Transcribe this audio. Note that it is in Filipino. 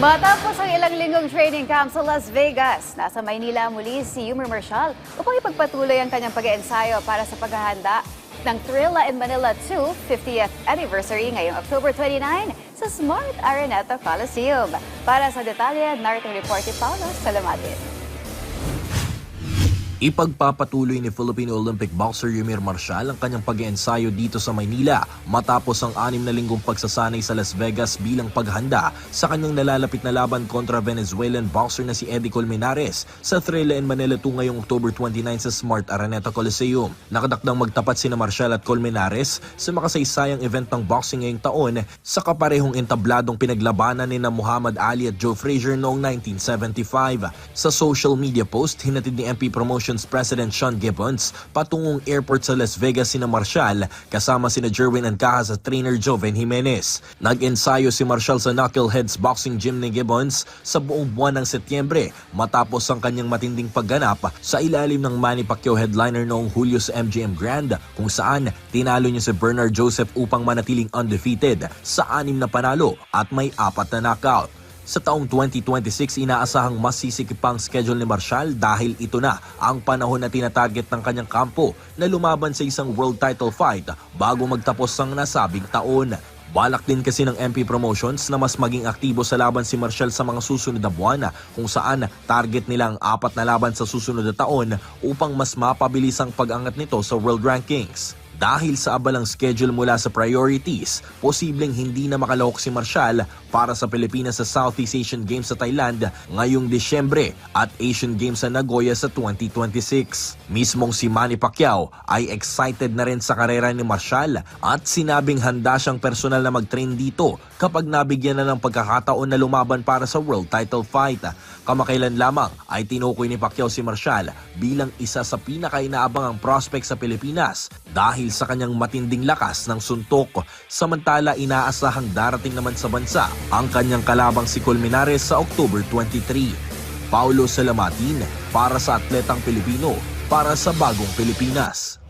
Matapos ang ilang linggong training camp sa Las Vegas, nasa Maynila muli si Yumir Marshall upang ipagpatuloy ang kanyang pag-eensayo para sa paghahanda ng Thrilla in Manila 2 50th anniversary ngayong October 29 sa Smart Araneta Coliseum. Para sa detalye, narito ang report ni Paolo Salamatin. Ipagpapatuloy ni Filipino Olympic boxer Yumir Marshall ang kanyang pag-iensayo dito sa Maynila matapos ang 6 na linggong pagsasanay sa Las Vegas bilang paghanda sa kanyang nalalapit na laban kontra Venezuelan boxer na si Eddie Colmenares sa Thrilla in Manila 2 ngayong October 29 sa Smart Araneta Coliseum. Nakadakdang magtapat sina Marshall at Colmenares sa makasaysayang event ng boxing ngayong taon sa kaparehong entabladong pinaglabanan ni Muhammad Ali at Joe Frazier noong 1975. Sa social media post, hinatid ni MP Promotions President Sean Gibbons patungong airport sa Las Vegas sina Marshall kasama sina Jerwin Ancajas at trainer Joven Jimenez. Nag-ensayo si Marshall sa Knuckleheads Boxing Gym ni Gibbons sa buong buwan ng Setyembre matapos ang kanyang matinding pagganap sa ilalim ng Manny Pacquiao headliner noong Hulyo sa MGM Grand kung saan tinalo niya si Bernard Joseph upang manatiling undefeated sa 6 na panalo at may 4 na knockout. Sa taong 2026, inaasahang mas sisikip pang schedule ni Marshall dahil ito na ang panahon na tinatarget ng kanyang kampo na lumaban sa isang world title fight bago magtapos ang nasabing taon. Balak din kasi ng MP Promotions na mas maging aktibo sa laban si Marshall sa mga susunod na buwan kung saan target nila ang 4 na laban sa susunod na taon upang mas mapabilis ang pag-angat nito sa world rankings. Dahil sa abalang schedule mula sa priorities, posibleng hindi na makalahok si Marshall para sa Pilipinas sa Southeast Asian Games sa Thailand ngayong Disyembre at Asian Games sa Nagoya sa 2026. Mismong si Manny Pacquiao ay excited na rin sa karera ni Marshall at sinabing handa siyang personal na mag-train dito kapag nabigyan na ng pagkakataon na lumaban para sa world title fight. Kamakailan lamang ay tinukoy ni Pacquiao si Marshall bilang isa sa pinakainaabangang prospect sa Pilipinas dahil sa kanyang matinding lakas ng suntok. Samantala, inaasahang darating naman sa bansa ang kanyang kalabang si Colmenares sa October 23. Paolo Salamatin para sa Atletang Pilipino para sa Bagong Pilipinas.